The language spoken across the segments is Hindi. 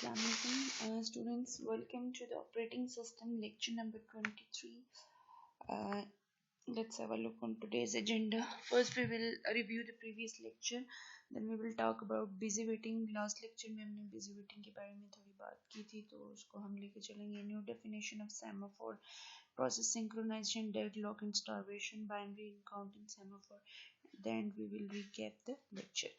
Assalamualaikum students, welcome to the operating system lecture number 23. Let's have a look on today's agenda. First we will review the previous lecture, then we will talk about busy waiting. Last lecture में हमने busy waiting के बारे में थोड़ी बात की थी, तो उसको हम लेके चलेंगे. New definition of semaphore, process synchronization, deadlock and starvation, binary and counting semaphore. Then we will recap the lecture.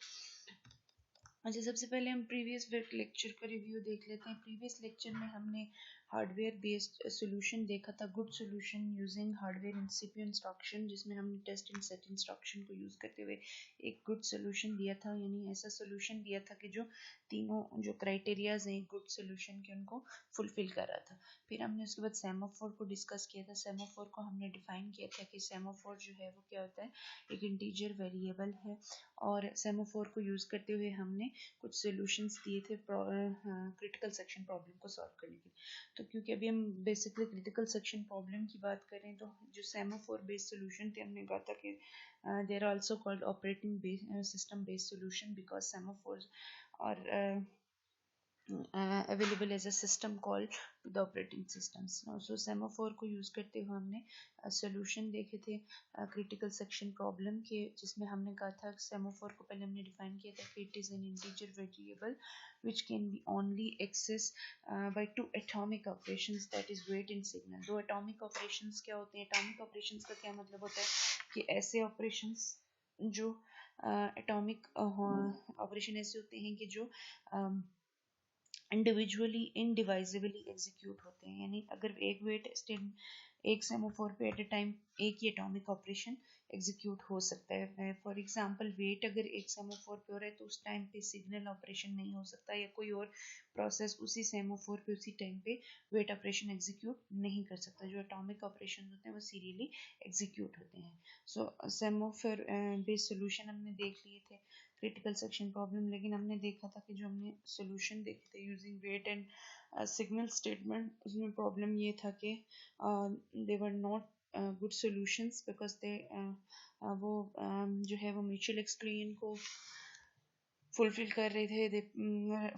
अच्छा, सबसे पहले हम प्रीवियस लेक्चर का रिव्यू देख लेते हैं. प्रीवियस लेक्चर में हमने हार्डवेयर बेस्ड सोल्यूशन देखा था, good solution using hardware and CPU instruction, जिसमें हमने टेस्ट एंड सेट इंस्ट्रक्शन को यूज़ करते हुए एक गुड सोल्यूशन दिया था. यानी ऐसा सोल्यूशन दिया था कि जो तीनों जो क्राइटेरियाज हैं गुड सोल्यूशन के उनको फुलफिल कर रहा था. फिर हमने उसके बाद सेमाफोर को डिस्कस किया था. सेमाफोर को हमने डिफाइन किया था कि सेमाफोर जो है वो क्या होता है, एक इंटीजर वेरिएबल है, और सेमाफोर को यूज़ करते हुए हमने कुछ सॉल्यूशंस दिए थे क्रिटिकल सेक्शन प्रॉब्लम को सॉल्व करने के लिए. तो क्योंकि अभी हम बेसिकली क्रिटिकल सेक्शन प्रॉब्लम की बात करें, तो जो सेमाफोर बेस्ड सॉल्यूशन थे हमने कहा था कि they are also called operating system based solution because semaphore और available as a system called to the operating systems. So semaphore को यूज़ करते हुए हमने सोल्यूशन देखे थे क्रिटिकल सेक्शन प्रॉब्लम के, जिसमें हमने कहा था सेमाफोर को पहले हमने डिफाइन किया था कि it is an integer variable which can be only access by two atomic operations, that is wait and signal. दो एटॉमिक ऑपरेशंस क्या होते हैं? एटॉमिक ऑपरेशंस का क्या मतलब होता है कि ऐसे ऑपरेशंस जो एटॉमिक ऑपरेशन ऐसे होते हैं कि जो इंडिविजुअली इनडिवाइजिबली एग्जीक्यूट होते हैं. यानी अगर एक सेमाफोर पे एट ए टाइम एक ही एटॉमिक ऑपरेशन एग्जीक्यूट हो सकता है. फॉर एग्जांपल वेट अगर एक सेमाफोर पे हो रहा है तो उस टाइम पे सिग्नल ऑपरेशन नहीं हो सकता, या कोई और प्रोसेस उसी सेमाफोर पे उसी टाइम पे वेट ऑपरेशन एग्जीक्यूट नहीं कर सकता. जो एटॉमिक ऑपरेशन होते हैं वो सीरियली एग्जीक्यूट होते हैं. सो सेमाफोर बेस्ड सोल्यूशन हमने देख लिए थे क्रिटिकल सेक्शन प्रॉब्लम, लेकिन हमने देखा था कि जो हमने सोल्यूशन देखे थे using wait and signal statement, उसमें प्रॉब्लम ये था कि they were not good solutions because they वो जो है वो म्यूचुअल एक्सक्लूजन को फुलफिल कर रहे थे, दे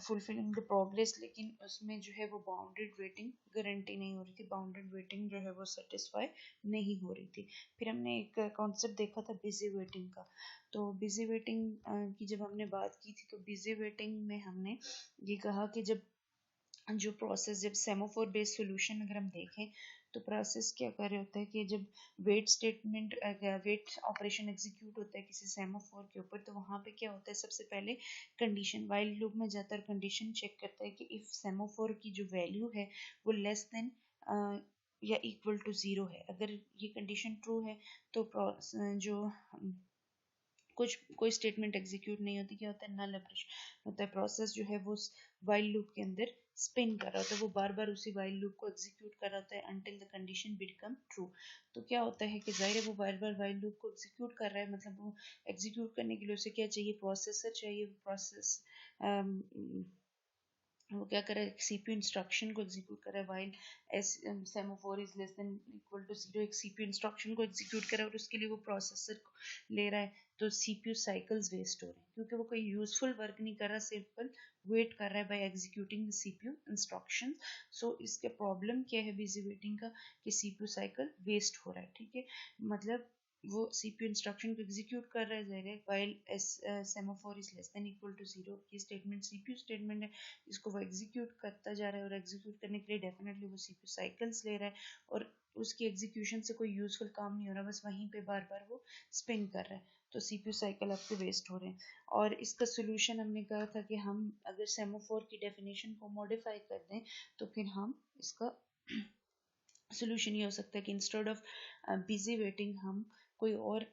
फुलफिलिंग द प्रोग्रेस, लेकिन उसमें जो है वो बाउंडेड वेटिंग गारंटी नहीं हो रही थी, बाउंडेड वेटिंग जो है वो सेटिस्फाई नहीं हो रही थी. फिर हमने एक कॉन्सेप्ट देखा था बिजी वेटिंग का. तो बिजी वेटिंग की जब हमने बात की थी, तो बिजी वेटिंग में हमने ये कहा कि जब सेमाफोर बेस्ड सोल्यूशन अगर हम देखें तो प्रोसेस क्या कर रहे होता है कि जब वेट ऑपरेशन एग्जीक्यूट होता है किसी सेमाफोर के ऊपर, तो वहाँ पे क्या होता है, सबसे पहले कंडीशन वाइल लूप में जाता है, कंडीशन चेक करता है कि इफ सेमाफोर की जो वैल्यू है वो लेस देन या इक्वल टू 0 है. अगर ये कंडीशन ट्रू है तो जो कोई स्टेटमेंट एग्जीक्यूट नहीं होती, क्या होता है, नल ऑपरेशन होता है. प्रोसेस जो है वो वाइल लूप के अंदर स्पिन कर रहा होता है, वो बार बार उसी वाइल लूप को एग्जीक्यूट कर रहा होता है until the condition become true. तो क्या होता है कि जाहिर है वो बार बार वाइल लूप को एग्जीक्यूट कर रहा है, मतलब वो एग्जीक्यूट करने के लिए उसे क्या चाहिए, प्रोसेसर चाहिए. प्रोसेस वो क्या कर रहा है, सीपीयू इंस्ट्रक्शन को एग्जीक्यूट कर रहा है while semaphore is less than equal to 0. एक सीपीयू इंस्ट्रक्शन को एग्जीक्यूट कर रहा है और उसके लिए वो प्रोसेसर को ले रहा है, तो सीपीयू साइकिल्स वेस्ट हो रहे हैं क्योंकि वो कोई यूजफुल वर्क नहीं कर रहा, सिंपल वेट कर रहा है by executing the CPU instruction. So इसका प्रॉब्लम क्या है बिजी वेटिंग का, कि सीपीयू साइकिल वेस्ट हो रहा है. ठीक है, मतलब वो सीपीयू इंस्ट्रक्शन को एग्जीक्यूट कर रहा है जाहिर है while semaphore is less than equal to 0. ये स्टेटमेंट सीपीयू स्टेटमेंट है, इसको वो एग्जीक्यूट करता जा रहा है, और एग्जीक्यूट करने के लिए डेफिनेटली वो सीपीयू साइकिल्स ले रहा है, और उसकी एग्जीक्यूशन से कोई यूजफुल काम नहीं हो रहा, बस वहीं पे बार बार वो स्पिन कर रहा है, तो सीपीयू साइकिल आपके वेस्ट हो रहे हैं. और इसका सोल्यूशन हमने कहा था कि हम अगर सेमाफोर की डेफिनेशन को मॉडिफाई कर दें तो फिर हम इसका सोल्यूशन ये हो सकता है कि इंस्टेड ऑफ बिजी वेटिंग हम कोई और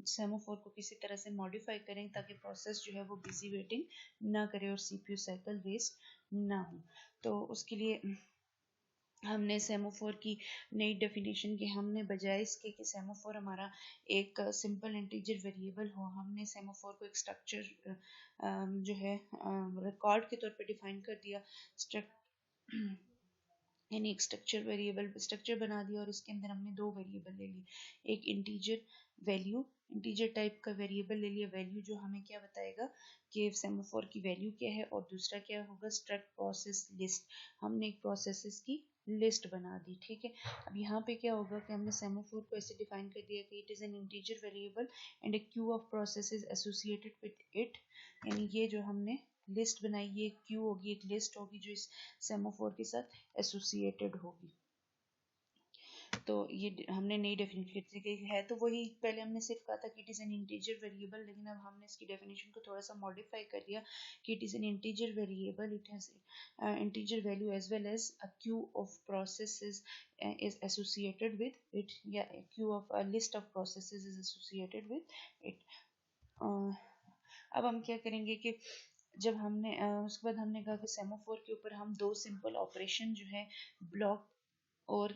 सेमाफोर को किसी तरह से मॉडिफाई करें ताकि प्रोसेस जो है वो बिजी वेटिंग ना करे और सीपीयू साइकिल वेस्ट ना हो. तो उसके लिए हमने सेमाफोर की नई डेफिनेशन की, हमने बजाय इसके कि सेमाफोर हमारा एक सिंपल इंटीजर वेरिएबल हो, हमने सेमाफोर को एक स्ट्रक्चर जो है रिकॉर्ड के तौर पे डिफाइन कर दिया. यानी एक स्ट्रक्चर बना दिया और इसके अंदर हमने दो वेरिएबल ले लिए, एक इंटीजर वैल्यू इंटीजर टाइप का वेरिएबल ले लिया, वैल्यू जो हमें क्या बताएगा कि सेमाफोर की वैल्यू क्या है, और दूसरा क्या होगा स्ट्रक्ट प्रोसेस लिस्ट, हमने एक प्रोसेसेस की लिस्ट बना दी, ठीक है। अब यहाँ पे क्या होगा कि हमने सेमाफोर को ऐसे डिफाइन कर दिया कि it is an integer variable and A Q of processes associated with it, यानी ये जो हमने लिस्ट बनाई ये क्यू होगी, एक लिस्ट होगी जो इस सेमाफोर के साथ एसोसिएटेड होगी। तो ये हमने नई डेफिनेशन की गई है, तो वही पहले हमने सिर्फ कहा था कि it is an integer variable, लेकिन अब हमने इसकी डेफिनेशन को थोड़ा सा मॉडिफाई कर दिया कि it is an integer variable, it has integer value as well as a queue of processes is associated with it, या queue of a list of processes is associated with it. अब हम क्या करेंगे कि जब हमने उसके बाद हमने कहा कि सेमाफोर के ऊपर हम दो सिंपल ऑपरेशन जो है ब्लॉक और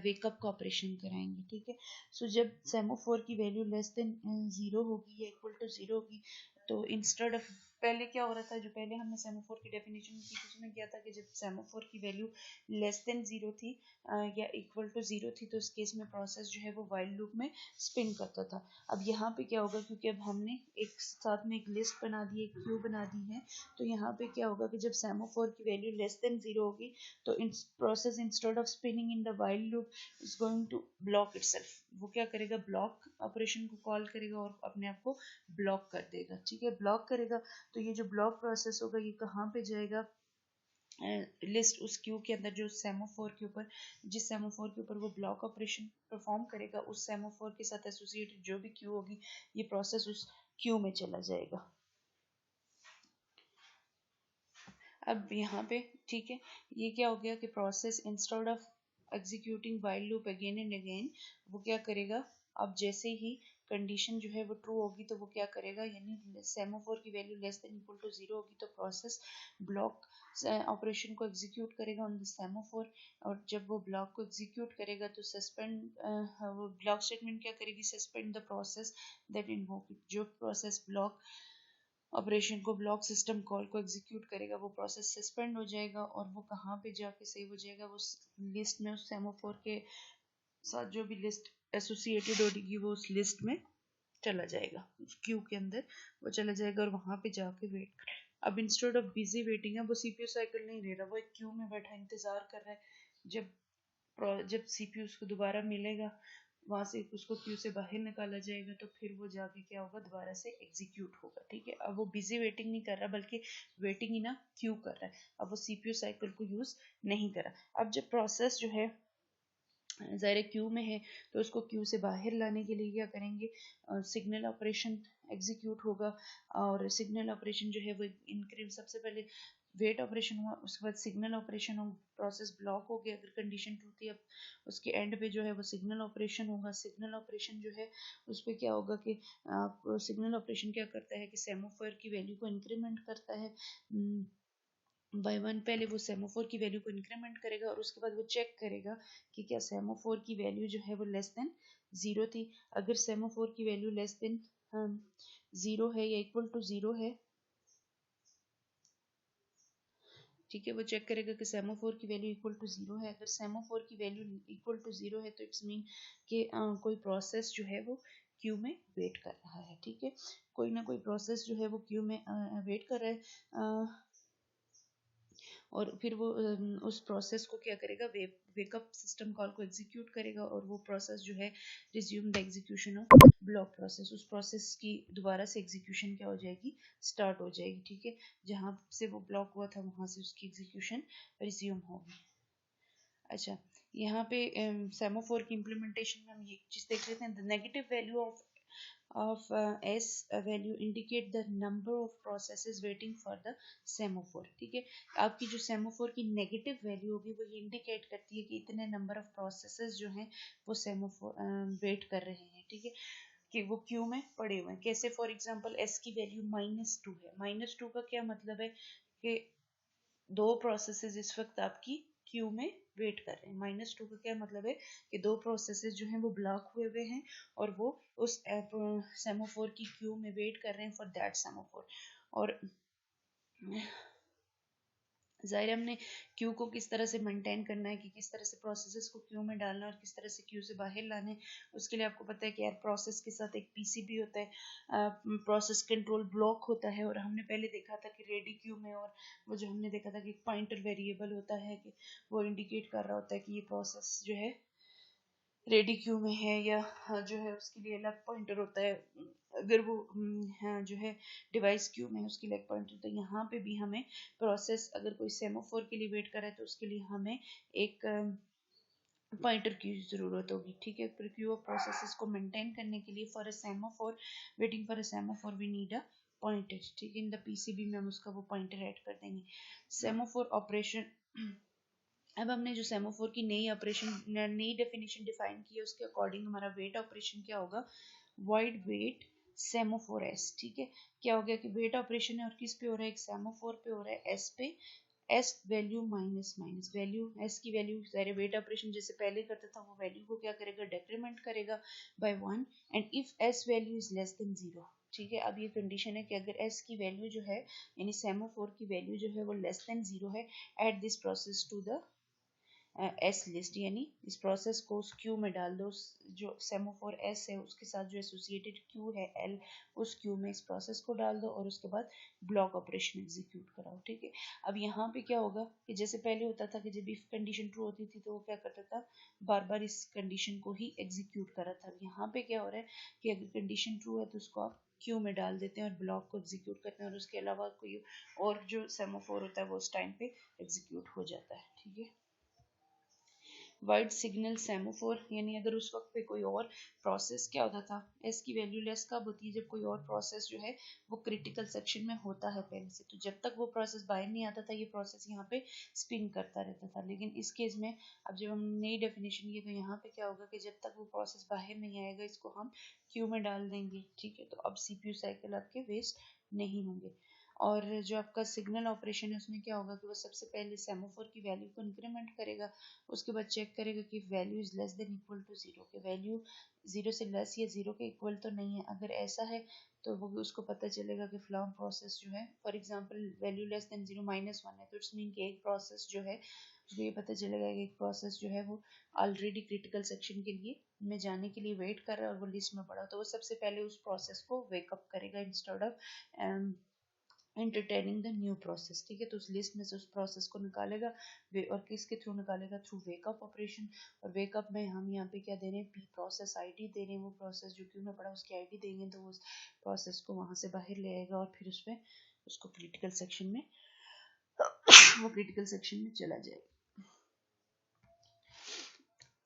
वेकअप का ऑपरेशन कराएंगे, ठीक है। सो जब सेमाफोर की वैल्यू लेस देन 0 होगी या इक्वल टू 0 होगी, तो इंस्टेड ऑफ, पहले क्या हो रहा था, जो पहले हमने सेमाफोर की डेफिनेशन की थी उसमें क्या था कि जब सेमाफोर की वैल्यू लेस देन 0 थी या इक्वल टू 0 थी, तो उस केस में प्रोसेस जो है वो वाइल लूप में स्पिन करता था। अब यहाँ पे क्या होगा, क्योंकि अब हमने एक साथ में एक लिस्ट बना दी, एक क्यू बना दी है, तो यहाँ पे क्या होगा कि जब सेमाफोर की वैल्यू लेस देन 0 होगी, तो इन process instead of spinning in the while loop is going to block itself, वो क्या करेगा, ब्लॉक ऑपरेशन को कॉल करेगा और अपने आप को ब्लॉक कर देगा, ठीक है। ब्लॉक करेगा तो ये जो ब्लॉक प्रोसेस होगा ये कहाँ पे जाएगा, लिस्ट उस क्यू के अंदर जो सेमाफोर के ऊपर, जिस सेमाफोर के ऊपर वो ब्लॉक ऑपरेशन परफॉर्म करेगा, उस सेमाफोर के साथ एसोसिएटेड जो भी क्यू होगी ये प्रोसेस उस क्यू में चला जाएगा। अब यहाँ पे ठीक है, ये क्या हो गया कि process instead of executing while loop again and again, वो क्या करेगा, अब जैसे ही कंडीशन जो है वो ट्रू होगी तो वो क्या करेगा, यानी सेमाफोर की value less than equal to 0 होगी तो प्रोसेस ब्लॉक ऑपरेशन को एग्जीक्यूट करेगा ऑन द सेमाफोर, और जब वो ब्लॉक को एग्जीक्यूट करेगा तो सस्पेंड, वो ब्लॉक स्टेटमेंट क्या करेगी, suspend the process that invoke it, जो प्रोसेस ब्लॉक ऑपरेशन को ब्लॉक सिस्टम कॉल को एग्जीक्यूट करेगा वो प्रोसेस सस्पेंड हो जाएगा, और वो कहाँ पे जाके सेव हो जाएगा, वो लिस्ट में उस सेमाफोर के साथ जो भी लिस्ट एसोसिएटेड होगी वो उस लिस्ट में चला जाएगा, उस क्यू के अंदर वो चला जाएगा और वहां पे जाके वेट कर। अब इंस्टेड ऑफ बिजी वेटिंग है, वो सीपीयू साइकिल नहीं ले रहा, वो एक क्यू में बैठा इंतजार कर रहा है, जब सीपीयू उसको दोबारा मिलेगा वहां से उसको क्यू से बाहर निकाला जाएगा, तो फिर वो जाके क्या होगा, दोबारा से एग्जीक्यूट होगा, ठीक है। अब वो बिजी वेटिंग नहीं कर रहा बल्कि वेटिंग इन अ क्यू कर रहा है, अब वो सीपीयू साइकिल को यूज नहीं कर रहा। अब जब प्रोसेस जो है ज़ाहिर क्यू में है तो उसको क्यू से बाहर लाने के लिए क्या करेंगे, सिग्नल ऑपरेशन एग्जीक्यूट होगा, और सिग्नल ऑपरेशन जो है वो इंक्रीज, सबसे पहले वेट ऑपरेशन हुआ, उसके बाद सिग्नल ऑपरेशन हो, प्रोसेस ब्लॉक हो गया अगर कंडीशन ट्रू थी, अब उसके एंड पे जो है वो सिग्नल ऑपरेशन होगा। सिग्नल ऑपरेशन जो है उस पर क्या होगा कि सिग्नल ऑपरेशन क्या करता है कि सेमाफोर की वैल्यू को इंक्रीमेंट करता है बाय 1, पहले वो सेमाफोर की वैल्यू को इंक्रीमेंट करेगा और उसके बाद वो चेक करेगा कि क्या सेमाफोर की वैल्यू जो है वो लेस देन 0 थी। अगर सेमाफोर की वैल्यू लेस देन 0 है या इक्वल टू 0 है, ठीक है, वो चेक करेगा कि सेमाफोर की वैल्यू इक्वल टू 0 है। अगर सेमाफोर की वैल्यू इक्वल टू 0 है तो इट्स मीन कि कोई प्रोसेस जो है वो क्यू में वेट कर रहा है, ठीक है, कोई ना कोई प्रोसेस जो है वो क्यू में वेट कर रहा है, और फिर वो उस प्रोसेस को क्या करेगा, वेकअप सिस्टम कॉल को एग्जीक्यूट करेगा, और वो प्रोसेस जो है resume the execution of block process, उस प्रोसेस की दोबारा से एग्जीक्यूशन क्या हो जाएगी, स्टार्ट हो जाएगी, ठीक है, जहाँ से वो ब्लॉक हुआ था वहां से उसकी एग्जीक्यूशन रिज्यूम होगी। अच्छा, यहाँ पे सेमाफोर की इम्प्लीमेंटेशन में हम ये चीज देख लेते हैं, the negative value of s value indicate the number of processes waiting for the semaphore, ठीक है। आपकी जो सेमाफोर की नेगेटिव वैल्यू होगी वो ये इंडिकेट करती है कि इतने नंबर ऑफ प्रोसेसेस जो हैं वो सेमाफोर वेट कर रहे हैं, ठीक है, कि वो क्यू में पड़े हुए हैं। कैसे, फॉर एग्जांपल s की वैल्यू -2 है, -2 का क्या मतलब है कि दो प्रोसेसेस इस वक्त आपकी क्यू में वेट कर रहे हैं। -2 का क्या मतलब है कि दो प्रोसेसेस जो हैं वो ब्लॉक हुए हुए हैं और वो उस सेमाफोर की क्यू में वेट कर रहे हैं फॉर दैट सेमाफोर, और ज़ाहिर हमने क्यू को किस तरह से मेंटेन करना है कि किस तरह से प्रोसेसेस को क्यू में डालना है और किस तरह से क्यू से बाहर लाना है। उसके लिए आपको पता है कि यार प्रोसेस के साथ एक पीसीबी होता है, प्रोसेस कंट्रोल ब्लॉक होता है, और हमने पहले देखा था कि रेडी क्यू में, और वो जो हमने देखा था कि एक पॉइंटर वेरिएबल होता है कि वो इंडिकेट कर रहा होता है कि ये प्रोसेस जो है रेडी क्यू में है, या जो है उसके लिए अलग पॉइंटर होता है। अगर वो हाँ, जो है डिवाइस क्यू में है उसके लिए एक पॉइंटर होता है। यहाँ पे भी हमें प्रोसेस अगर कोई सेमाफोर के लिए वेट कर रहा है तो उसके लिए हमें एक पॉइंटर की जरूरत होगी, ठीक है। क्यू ऑफ प्रोसेसेस को मेंटेन करने के लिए for a semaphore, waiting for a semaphore we need a pointer, ठीक है। इन द पीसीबी में हम उसका वो पॉइंटर ऐड कर देंगे। सेमाफोर ऑपरेशन, अब हमने जो सेमाफोर की नई डेफिनेशन डिफाइन की है उसके अकॉर्डिंग हमारा वेट ऑपरेशन क्या होगा, वाइड वेट सेमाफोर एस, ठीक है। क्या हो गया कि वेट ऑपरेशन है और किस पे हो रहा है, एक सेमाफोर पे हो रहा है, एस पे। S value minus minus value, S की वैल्यू सारे वेट ऑपरेशन जैसे पहले करता था वो वैल्यू को क्या करेगा, डेक्रीमेंट करेगा by 1, and if S value is less than 0, ठीक है। अब ये कंडीशन है कि अगर एस की वैल्यू जो है यानी सेमाफोर की वैल्यू जो है वो लेस देन 0 है, add this process to the S list, यानी इस प्रोसेस को उस क्यू में डाल दो, जो सेमाफोर एस है उसके साथ जो एसोसिएटेड क्यू है एल, उस क्यू में इस प्रोसेस को डाल दो और उसके बाद ब्लॉक ऑपरेशन एग्जीक्यूट कराओ, ठीक है। अब यहाँ पे क्या होगा कि जैसे पहले होता था कि जब इफ कंडीशन ट्रू होती थी तो वो क्या करता था, बार बार इस कंडीशन को ही एग्जीक्यूट करा था। यहाँ पे क्या हो रहा है कि अगर कंडीशन ट्रू है तो उसको आप क्यू में डाल देते हैं और ब्लॉक को एग्जीक्यूट करते हैं, और उसके अलावा कोई और जो सेमाफोर होता है वो उस टाइम पे एग्जीक्यूट हो जाता है, ठीक है। वाइड सिग्नल सेमाफोर, यानी अगर उस वक्त पे कोई और प्रोसेस क्या होता था, एस की वैल्यू लेस कब होती है, जब कोई और प्रोसेस जो है वो क्रिटिकल सेक्शन में होता है पहले से, तो जब तक वो प्रोसेस बाहर नहीं आता था ये प्रोसेस यहाँ पे स्पिन करता रहता था। लेकिन इस केस में अब जब हम नई डेफिनेशन की तो यहाँ पे क्या होगा कि जब तक वो प्रोसेस बाहर नहीं आएगा इसको हम क्यू में डाल देंगे, ठीक है। तो अब सीपीयू साइकिल आपके वेस्ट नहीं होंगे। और जो आपका सिग्नल ऑपरेशन है उसमें क्या होगा कि वो सबसे पहले सेमाफोर की वैल्यू को इंक्रीमेंट करेगा, उसके बाद चेक करेगा कि value is less than equal to 0, के वैल्यू 0 से लेस या 0 के इक्वल तो नहीं है। अगर ऐसा है तो वो उसको पता चलेगा कि फ्लॉम प्रोसेस जो है, for example value less than 0 -1 है, तो इट्स मीन कि एक प्रोसेस जो है उसको ये पता चलेगा कि एक प्रोसेस जो है वो ऑलरेडी क्रिटिकल सेक्शन के लिए में जाने के लिए वेट कर रहा है और वो लिस्ट में पड़ा, तो वो सबसे पहले उस प्रोसेस को वेकअप करेगा instead of entertaining the new process, ठीक है। तो उस लिस्ट में से उस प्रोसेस को निकालेगा और किसके थ्रू निकालेगा, थ्रू वेकअप ऑपरेशन। और वेकअप में हम यहाँ पे क्या दे रहे हैं, पी प्रोसेस आईडी दे रहे हैं, वो प्रोसेस जो क्यू में पड़ा उसकी आईडी देंगे तो वो उस प्रोसेस को वहां से बाहर ले आएगा और फिर उसमें उसको क्रिटिकल सेक्शन में वो क्रिटिकल सेक्शन में चला जाएगा।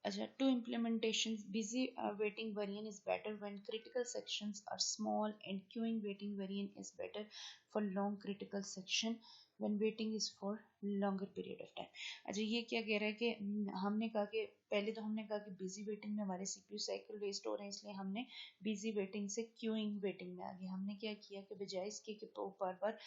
अच्छा, two implementations. Busy waiting variant is better when critical sections are small, and queuing waiting variant is better for long critical section when waiting is for longer period of time. अच्छा, ये क्या कह रहा है कि हमने कहा कि पहले तो हमने कहा कि बिजी वेटिंग में हमारे सीपीयू साइकिल वेस्ट हो रहे हैं, इसलिए हमने बिजी वेटिंग से क्यूइंग वेटिंग में आ गए। हमने क्या किया कि बजाय इसके कि तो बार बार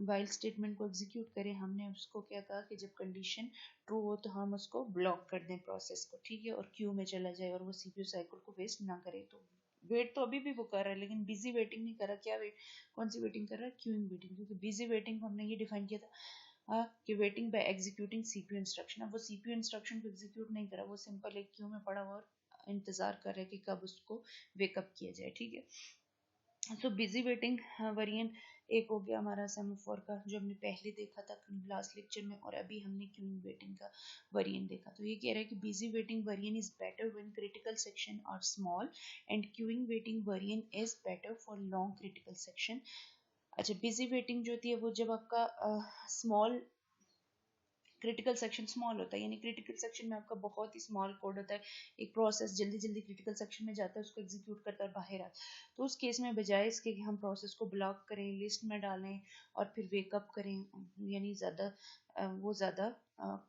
वाइल स्टेटमेंट को एग्जीक्यूट करें, हमने उसको क्या कहा कि जब कंडीशन ट्रू हो तो हम उसको ब्लॉक कर दें प्रोसेस को, ठीक है, और क्यू में चला जाए और वो सीपीयू साइकिल को वेस्ट ना करे। तो वेट तो अभी भी वो कर रहा है लेकिन बिजी वेटिंग नहीं कर रहा। क्या वेट, कौन सी वेटिंग कर रहा है, क्यूइंग वेटिंग, क्योंकि बिजी वेटिंग को हमने ये डिफाइन किया था कि waiting by executing CPU instruction. अब वो सीपीयू इंस्ट्रक्शन को एग्जीक्यूट नहीं करा, वो सिंपल एक क्यू में पड़ा हुआ और इंतजार कर रहा है कि कब उसको वेकअप किया जाए, ठीक है। सो बिजी वेटिंग वेरिएंट एक हो गया हमारा सेमाफोर का जो हमने पहले देखा था लास्ट लेक्चर में, और अभी हमने क्यूइंग वेटिंग का वेरिएंट देखा। तो ये कह रहा है कि busy waiting variant is better when critical section are small, and queuing waiting variant is better for long critical section. अच्छा, बिजी वेटिंग जो होती है वो जब आपका स्मॉल क्रिटिकल सेक्शन स्मॉल होता है, यानी क्रिटिकल सेक्शन में आपका बहुत ही स्मॉल कोड होता है, एक प्रोसेस जल्दी जल्दी क्रिटिकल सेक्शन में जाता है, उसको एग्जीक्यूट करता है बाहर आता है। तो उस केस में बजाय इसके कि हम प्रोसेस को ब्लॉक करें, लिस्ट में डालें और फिर वेकअप करें, यानी वो ज़्यादा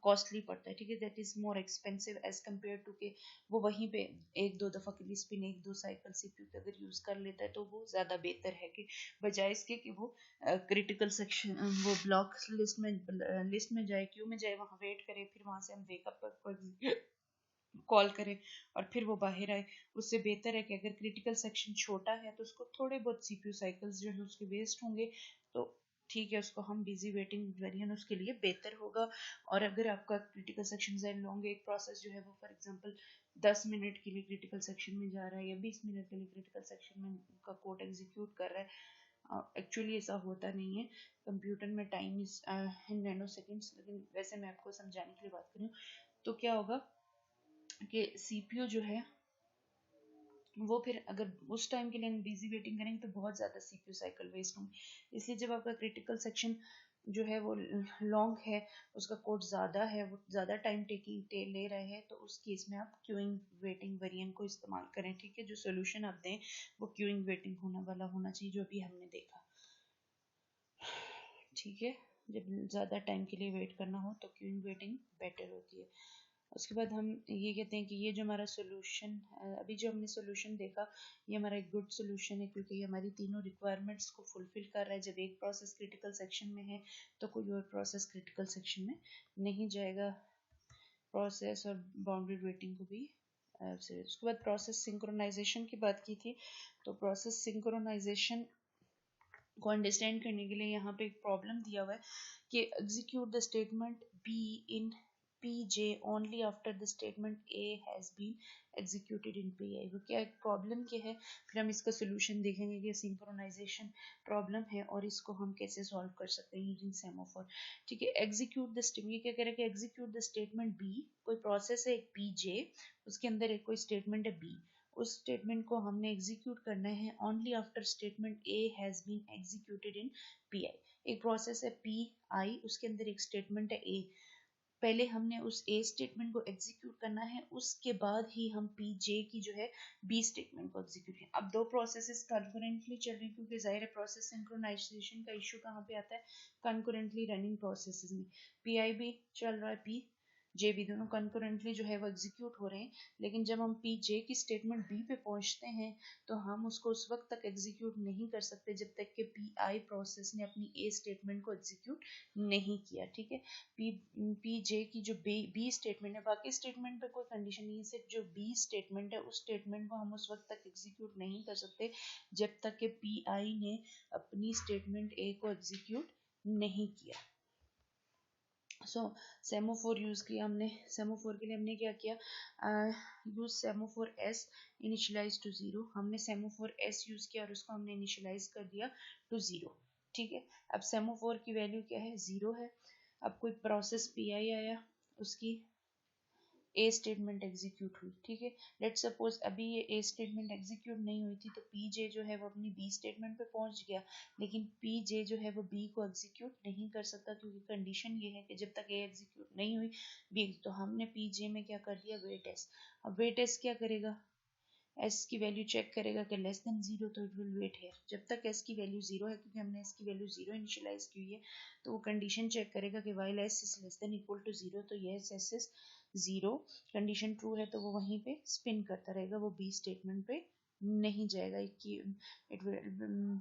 कॉस्टली पड़ता है, ठीक है। That is more expensive as compare to के वो वहीं पे एक दो दफ़ा के लिए स्पिन, एक दो साइकिल सीपीयू पे अगर यूज़ कर लेता है तो वो ज़्यादा बेहतर है कि बजाय इसके कि वो क्रिटिकल सेक्शन वो ब्लॉक लिस्ट में जाए, क्यू में जाए, वहाँ वेट करे, फिर वहां से हम वेकअप पर कॉल करें और फिर वो बाहर आए। उससे बेहतर है कि अगर क्रिटिकल सेक्शन छोटा है तो उसको थोड़े बहुत सीपीयू साइकिल्स जो है उसके वेस्ट होंगे, तो ठीक है, उसको हम बिजी वेटिंग वेरिएंट उसके लिए बेहतर होगा। और अगर आपका क्रिटिकल सेक्शन से लॉन्ग, एक प्रोसेस जो है वो फॉर एग्जांपल 10 मिनट के लिए क्रिटिकल सेक्शन में जा रहा है या 20 मिनट के लिए क्रिटिकल सेक्शन में का कोड एग्जीक्यूट कर रहा है, एक्चुअली ऐसा होता नहीं है। कंप्यूटर में time is in nano seconds, लेकिन वैसे मैं आपको समझाने के लिए बात करूँ तो क्या होगा कि सीपीयू जो है वो फिर अगर उस टाइम के लिए हम बिजी वेटिंग करेंगे तो बहुत ज़्यादा सीपीयू साइकिल वेस्ट होंगे। इसलिए जब आपका क्रिटिकल सेक्शन जो है वो लॉन्ग है, उसका कोड ज़्यादा है, वो ज़्यादा टाइम टेकिंग ले रहे हैं, तो उस केस में आप क्यूइंग वेटिंग वेरिएंट को इस्तेमाल करें। ठीक है, जो सोल्यूशन आप दें वो क्यूइंग वेटिंग होने वाला होना चाहिए, जो भी हमने देखा। ठीक है, जब ज़्यादा टाइम के लिए वेट करना हो तो क्यूइंग वेटिंग बेटर होती है। उसके बाद हम ये कहते हैं कि ये जो हमारा सोल्यूशन, अभी जो हमने सोल्यूशन देखा, ये हमारा एक गुड सोल्यूशन है, क्योंकि ये हमारी तीनों रिक्वायरमेंट्स को फुलफिल कर रहा है। जब एक प्रोसेस क्रिटिकल सेक्शन में है तो कोई और प्रोसेस क्रिटिकल सेक्शन में नहीं जाएगा। प्रोसेस और बाउंडेड वेटिंग को भी उसके बाद प्रोसेस सिंक्रोनाइजेशन की बात की थी, तो प्रोसेस सिंक्रोनाइजेशन को अंडरस्टैंड करने के लिए यहाँ पे एक प्रॉब्लम दिया हुआ है कि execute the statement be in PJ only after the statement A has been executed in PI। वो क्या प्रॉब्लम क्या है, फिर हम इसका सोल्यूशन देखेंगे कि सिंक्रोनाइजेशन प्रॉब्लम है और इसको हम कैसे सॉल्व कर सकते हैं यूजिंग सेमाफोर। ठीक है, एग्जीक्यूट द स्टेटमेंट, ये क्या कह रहा है कि एग्जीक्यूट द स्टेटमेंट बी, कोई प्रोसेस है एक PJ, उसके अंदर एक कोई स्टेटमेंट है बी, उस स्टेटमेंट को हमने एग्जीक्यूट करना है only after statement A has been executed in PI। एक प्रोसेस है PI, उसके अंदर एक स्टेटमेंट है ए, पहले हमने उस ए स्टेटमेंट को एग्जीक्यूट करना है, उसके बाद ही हम PJ की जो है बी स्टेटमेंट को एग्जीक्यूट करें। अब दो प्रोसेसेस कंकरेंटली चल रही हैं, क्योंकि जाहिर है प्रोसेस सिंक्रोनाइजेशन का इशू कहाँ पे आता है, कंकरेंटली रनिंग प्रोसेसेस में। PI भी चल रहा है, PJ भी, दोनों कंकरेंटली जो है वो एग्जीक्यूट हो रहे हैं। लेकिन जब हम PJ की स्टेटमेंट बी पे पहुंचते हैं तो हम उसको उस वक्त तक एग्जीक्यूट नहीं कर सकते जब तक कि PI प्रोसेस ने अपनी ए स्टेटमेंट को एग्जीक्यूट नहीं किया। ठीक है, PJ की जो बी स्टेटमेंट है, बाकी स्टेटमेंट पे कोई कंडीशन नहीं है, सिर्फ जो बी स्टेटमेंट है उस स्टेटमेंट को हम उस वक्त तक एग्जीक्यूट नहीं कर सकते जब तक कि PI ने अपनी स्टेटमेंट ए को एग्जीक्यूट नहीं किया। सो सेमोफोर यूज किया हमने, सेमोफोर के लिए हमने क्या किया, यूज सेमोफोर एस इनिशियलाइज टू 0। हमने सेमोफोर एस यूज किया और उसको हमने इनिशियलाइज कर दिया टू 0। ठीक है, अब सेमोफोर की वैल्यू क्या है, 0 है। अब कोई प्रोसेस PI आया, उसकी ए स्टेटमेंट एग्जीक्यूट हुई। ठीक है, लेट सपोज अभी ये ए स्टेटमेंट एग्जीक्यूट नहीं हुई थी तो PJ जो है वो अपनी बी स्टेटमेंट पे पहुंच गया, लेकिन PJ जो है वो बी को एग्जीक्यूट नहीं कर सकता, क्योंकि कंडीशन ये है कि जब तक ए एग्जीक्यूट नहीं हुई बी, तो हमने PJ में क्या कर दिया, वेट एस। अब वेट एस क्या करेगा, एस की वैल्यू चेक करेगा कि लेस देन 0, तो इट विल वेट हियर। जब तक एस की वैल्यू 0 है, क्योंकि हमने एस की वैल्यू 0 इनिशियलाइज की हुई है, तो वो कंडीशन चेक करेगा कि while S is less than equal to 0, तो yes S is 0। Condition true है तो वो वहीं पे स्पिन करता रहेगा, वो बी स्टेटमेंट पे नहीं जाएगा कि इट विल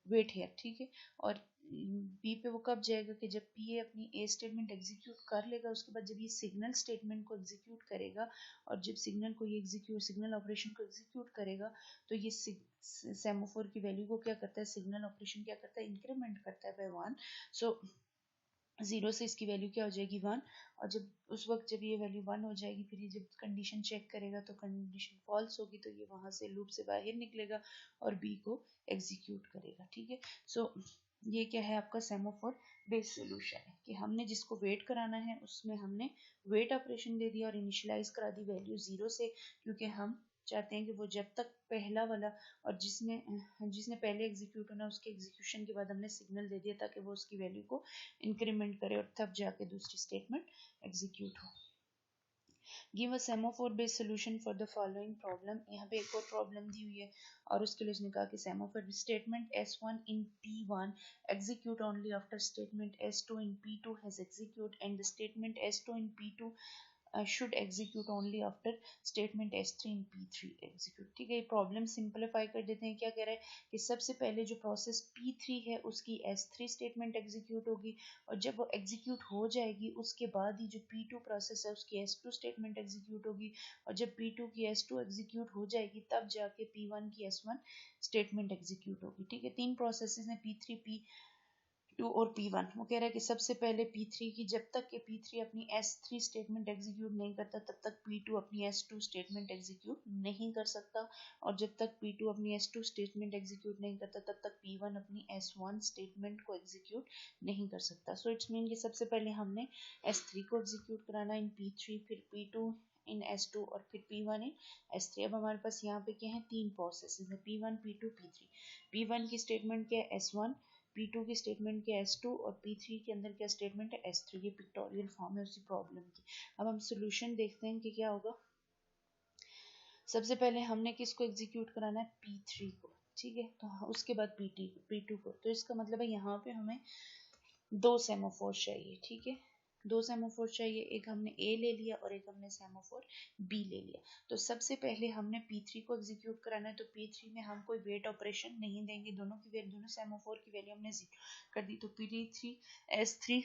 वेट हियर। ठीक है, और बी पे वो कब जाएगा कि जब पी अपनी ए स्टेटमेंट एग्जीक्यूट कर लेगा, उसके बाद जब ये सिग्नल स्टेटमेंट को एग्जीक्यूट करेगा, और जब सिग्नल को ये एग्जीक्यूट, सिग्नल ऑपरेशन को एग्जीक्यूट करेगा, तो ये सेमोफोर की वैल्यू को क्या करता है, सिग्नल ऑपरेशन क्या करता है, इंक्रीमेंट करता है बाय 1। सो 0 से इसकी वैल्यू क्या हो जाएगी, 1। और जब उस वक्त जब ये वैल्यू 1 हो जाएगी, फिर ये जब कंडीशन चेक करेगा तो कंडीशन फॉल्स होगी, तो ये वहां से लूप से बाहर निकलेगा और बी को एग्जीक्यूट करेगा। ठीक है, सो ये क्या है, आपका सेमोफोर बेस्ड सोल्यूशन है कि हमने जिसको वेट कराना है उसमें हमने वेट ऑपरेशन दे दिया और इनिशियलाइज करा दी वैल्यू 0 से, क्योंकि हम चाहते हैं कि वो जब तक पहला वाला, और जिसने जिसने पहले एग्जीक्यूट होना उसके एग्जीक्यूशन के बाद हमने सिग्नल दे दिया ताकि वो उसकी वैल्यू को इंक्रीमेंट करे और तब जाके दूसरी स्टेटमेंट एग्जीक्यूट हो। Give a semaphore based solution for the following problem. यहाँ पे एक और प्रॉब्लम दी हुई है और उसके लिए उसने कहा कि semaphore statement S1 in P1 execute only after statement S2 in P2 has execute and the statement S2 in P2 should execute only after statement S3 in P3 execute। ठीक है, ये प्रॉब्लम सिंपलीफाई कर देते हैं। क्या कह रहा है कि सबसे पहले जो प्रोसेस P3 है उसकी S3 स्टेटमेंट एग्जीक्यूट होगी, और जब वो एग्जीक्यूट हो जाएगी उसके बाद ही जो P2 प्रोसेस है उसकी S2 स्टेटमेंट एग्जीक्यूट होगी, और जब P2 की S2 एग्जीक्यूट हो जाएगी तब जाके P1 की S1 स्टेटमेंट एग्जीक्यूट होगी। ठीक है, तीन प्रोसेसेस हैं, P3 P2 और P1, वो कह रहा है कि सबसे पहले P3 की, जब तक कि P3 अपनी S3 स्टेटमेंट एग्जीक्यूट नहीं करता तब तक P2 अपनी S2 स्टेटमेंट एग्जीक्यूट नहीं कर सकता, और जब तक P2 अपनी S2 स्टेटमेंट एग्जीक्यूट नहीं करता तब तक P1 अपनी S1 स्टेटमेंट को एग्जीक्यूट नहीं कर सकता। सो इट्स मीन कि सबसे पहले हमने S3 को एग्जीक्यूट कराना इन P3, फिर P2 इन S2 और फिर P1 इन S3। अब हमारे पास यहाँ पे क्या है, तीन प्रोसेस है, P1 P2 P3। P1 की स्टेटमेंट क्या है, S1, P2 की स्टेटमेंट क्या है, S2, और P3 के अंदर क्या स्टेटमेंट है, S3। ये पिक्टोरियल फॉर्म है उसी प्रॉब्लम की। अब हम सोल्यूशन देखते हैं कि क्या होगा। सबसे पहले हमने किसको एग्जीक्यूट कराना है, P3 को, ठीक है, तो उसके बाद P2 को। तो इसका मतलब है यहाँ पे हमें दो सेमाफोर चाहिए, ठीक है, दो सेमाफोर चाहिए, एक हमने A ले लिया और एक हमने सेमाफोर B ले लिया। तो सबसे पहले हमने P3 को एग्जीक्यूट कराना है, तो P3 में हम कोई वेट ऑपरेशन नहीं देंगे, दोनों की वैल्यू, दोनों सेमाफोर की वैल्यू हमने 0 कर दी। तो P3 S3,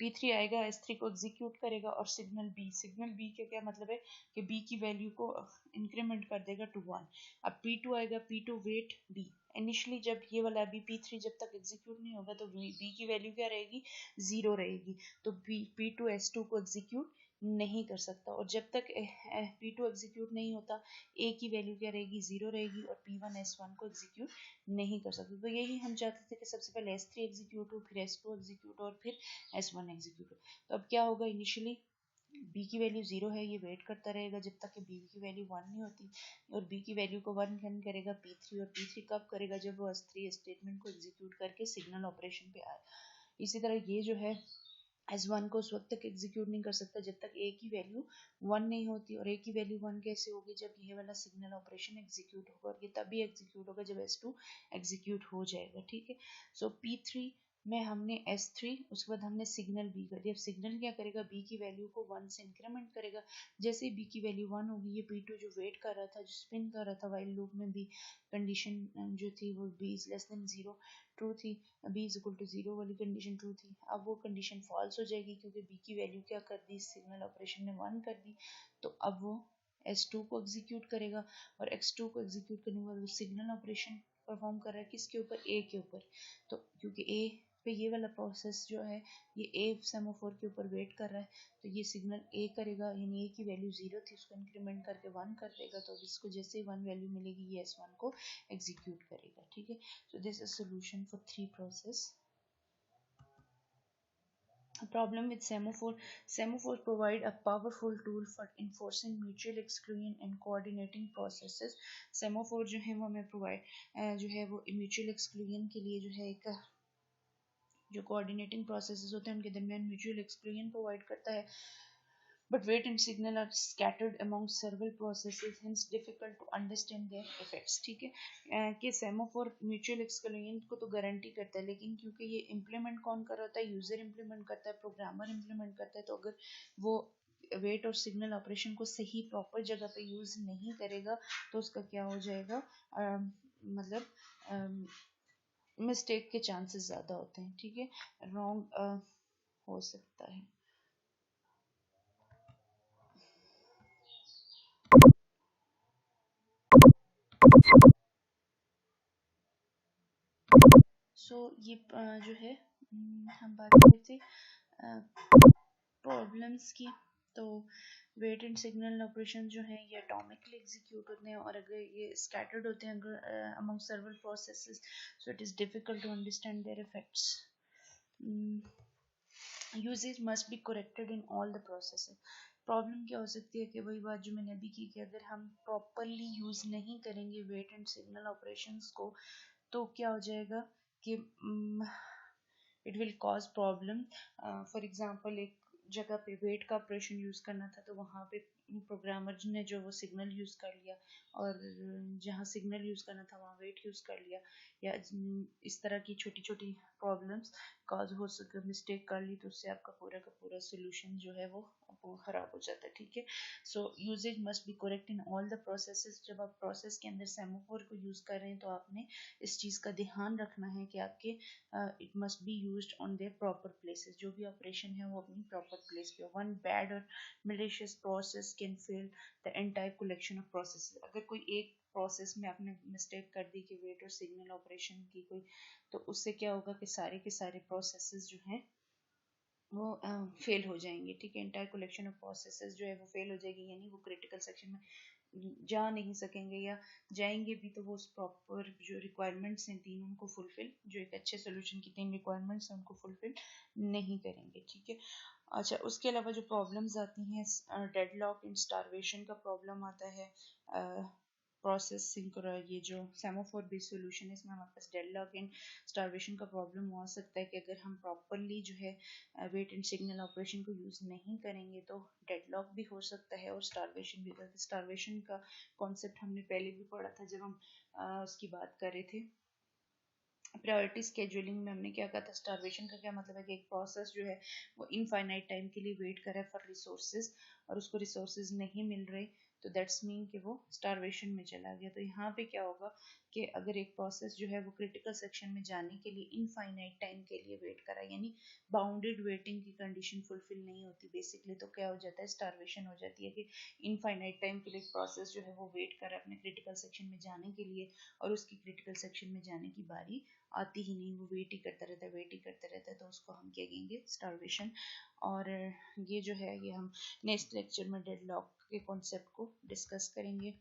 P3 आएगा, S3 को एग्जीक्यूट करेगा, और सिग्नल B का क्या मतलब है कि B की वैल्यू को इंक्रीमेंट कर देगा टू 1। अब P2 आएगा, P2 वेट B। इनिशियली जब ये वाला अभी P3 जब तक एग्जीक्यूट नहीं होगा तो B की वैल्यू क्या रहेगी, 0 रहेगी। तो P2 S2 को एग्जीक्यूट नहीं कर सकता, और जब तक P2 एग्जीक्यूट नहीं होता A की वैल्यू क्या रहेगी, 0 रहेगी, और P1 S1 को एग्जीक्यूट नहीं कर सकते। तो यही हम चाहते थे कि सबसे पहले S3 एग्जीक्यूट हो, फिर S2 एग्जीक्यूट और फिर S1 एग्जीक्यूट हो। तो अब क्या होगा, इनिशियली B की वैल्यू 0 है, ये वेट करता रहेगा जब तक कि B की वैल्यू 1 नहीं होती, और B की वैल्यू को 1 करेगा P3, और P3 कब करेगा, जब वो S3 स्टेटमेंट को एग्जीक्यूट करके सिग्नल ऑपरेशन पे आए। इसी तरह ये जो है S1 को उस वक्त तक एग्जीक्यूट नहीं कर सकता जब तक A की वैल्यू 1 नहीं होती, और A की वैल्यू 1 कैसे होगी, जब ये वाला सिग्नल ऑपरेशन एग्जीक्यूट होगा, और ये तभी एग्जीक्यूट होगा जब S2 एग्जीक्यूट हो जाएगा, ठीक है। सो P3 में हमने S3, उसके बाद हमने सिग्नल B कर दिया। अब सिग्नल क्या करेगा, B की वैल्यू को 1 से इंक्रीमेंट करेगा। जैसे ही B की वैल्यू 1 होगी, ये P2 जो वेट कर रहा था, जो स्पिन कर रहा था वाइल लूप में, B कंडीशन जो थी वो B is less than 0 true थी, B इज इक्वल टू 0 वाली कंडीशन ट्रू थी। अब वो कंडीशन फॉल्स हो जाएगी क्योंकि B की वैल्यू क्या कर दी, सिग्नल ऑपरेशन ने 1 कर दी। तो अब वो S2 को एग्जीक्यूट करेगा, और X2 को एग्जीक्यूट करने के बाद वो सिग्नल ऑपरेशन परफॉर्म कर रहा है किसके ऊपर, A के ऊपर। तो क्योंकि A पे ये वाला प्रोसेस जो है ये A सेमाफोर के ऊपर वेट कर रहा है, तो ये सिग्नल A करेगा, यानी A की वैल्यू 0 थी, उसको इंक्रीमेंट करके 1 कर देगा। तो इसको जैसे ही 1 वैल्यू मिलेगी ये S1 को एग्जीक्यूट करेगा, ठीक है। So this is solution for 3 process. A problem with semaphore. Semaphore provide a powerful tool for enforcing mutual exclusion and coordinating processes. Semaphore जो है वो हमें provide जो है वो mutual exclusion के लिए जो है एक जो coordinating processes होते हैं उनके दरमियान mutual exclusion provide करता है, but weight and signal are scattered among several processes, hence difficult to understand their effects, ठीक है। कि सेमाफोर म्यूचुअल एक्सक्लूजन को तो गारंटी करता है, लेकिन क्योंकि ये इम्प्लीमेंट कौन कर रहा होता है, यूजर इम्प्लीमेंट करता है, प्रोग्रामर इम्प्लीमेंट करता है, तो अगर वो वेट और सिग्नल ऑपरेशन को सही प्रॉपर जगह पे यूज नहीं करेगा तो उसका क्या हो जाएगा, मतलब मिस्टेक के चांसेस ज़्यादा होते हैं, ठीक है, रॉन्ग हो सकता है। सो ये जो है हम बात कर रहे थे प्रॉब्लम्स की। तो वेट एंड सिग्नल ऑपरेशन जो है ये एटॉमिकली एग्जीक्यूट होते हैं, और अगर ये स्कैटर्ड होते हैं अगर among several processes, so it is difficult to understand their effects. Uses must be corrected in all the processes. Problem क्या हो सकती है कि वही बात जो मैंने अभी की कि अगर हम प्रॉपरली यूज़ नहीं करेंगे वेट एंड सिग्नल ऑपरेशंस को तो क्या हो जाएगा कि it will cause problem. For example एक जगह पे वेट का ऑपरेशन यूज़ करना था तो वहाँ पे प्रोग्रामर ने जो वो सिग्नल यूज़ कर लिया, और जहाँ सिग्नल यूज़ करना था वहाँ वेट यूज़ कर लिया, या इस तरह की छोटी छोटी प्रॉब्लम्स कॉज हो सके, मिस्टेक कर ली, तो उससे आपका पूरा का पूरा सोल्यूशन जो है वो ख़राब हो जाता है, ठीक है। So uses must be correct in all the processes. जब आप प्रोसेस के अंदर सेमाफोर को यूज़ कर रहे हैं तो आपने इस चीज़ का ध्यान रखना है कि आपके it must be used on their proper places. जो भी ऑपरेशन है वो अपनी प्रॉपर प्लेस पे। वन बैड और malicious process can fail the entire collection of process. अगर कोई एक प्रोसेस में आपने मिस्टेक कर दी कि वेट और सिग्नल ऑपरेशन की कोई, तो उससे क्या होगा कि सारे के सारे प्रोसेसेस जो हैं वो फेल हो जाएंगे, ठीक है। एंटायर कलेक्शन ऑफ प्रोसेसेस जो है वो फेल हो जाएगी, यानी वो क्रिटिकल सेक्शन में जा नहीं सकेंगे, या जाएंगे भी तो वो उस प्रॉपर जो रिक्वायरमेंट्स हैं तीन उनको फुलफिल, जो एक अच्छे सोल्यूशन की तीन रिक्वायरमेंट्स हैं उनको फुलफिल नहीं करेंगे, ठीक है। अच्छा, उसके अलावा जो प्रॉब्लम्स आती हैं, डेडलॉक एंड स्टारवेशन का प्रॉब्लम आता है। प्रोसेस ये जो सेमाफोर बेस्ड सोल्यूशन है इसमें हमारे पास डेडलॉक एंड स्टारवेशन का प्रॉब्लम हो सकता है कि अगर हम प्रॉपरली जो है वेट एंड सिग्नल ऑपरेशन को यूज़ नहीं करेंगे तो डेडलॉक भी हो सकता है और स्टारवेशन भी होता है। स्टारवेशन का कॉन्सेप्ट हमने पहले भी पढ़ा था जब हम उसकी बात कर रहे थे प्रायोरिटी स्केड्यूलिंग में। हमने क्या कहा था, स्टारवेशन का क्या मतलब है कि एक प्रोसेस जो है वो इनफाइनाइट टाइम के लिए वेट कर रहा है फॉर रिसोर्सेज और उसको रिसोर्सेज नहीं मिल रहे, तो दैट्स मीन कि वो स्टारवेशन में चला गया। तो यहाँ पे क्या होगा कि अगर एक प्रोसेस जो है वो क्रिटिकल सेक्शन में जाने के लिए इनफाइनाइट टाइम के लिए वेट कर रहा है, यानी बाउंडेड वेटिंग की कंडीशन फुलफिल नहीं होती बेसिकली, तो क्या हो जाता है, स्टारवेशन हो जाती है कि इनफाइनाइट टाइम के लिए प्रोसेस जो है वो वेट कर रहा है अपने क्रिटिकल सेक्शन में जाने के लिए और उसकी क्रिटिकल सेक्शन में जाने की बारी आती ही नहीं, वो वेट ही करता रहता है, वेट ही करता रहता है, तो उसको हम क्या कहेंगे, स्टारवेशन। और ये जो है ये हम नेक्स्ट लेक्चर में डेडलॉक के कॉन्सेप्ट को डिस्कस करेंगे।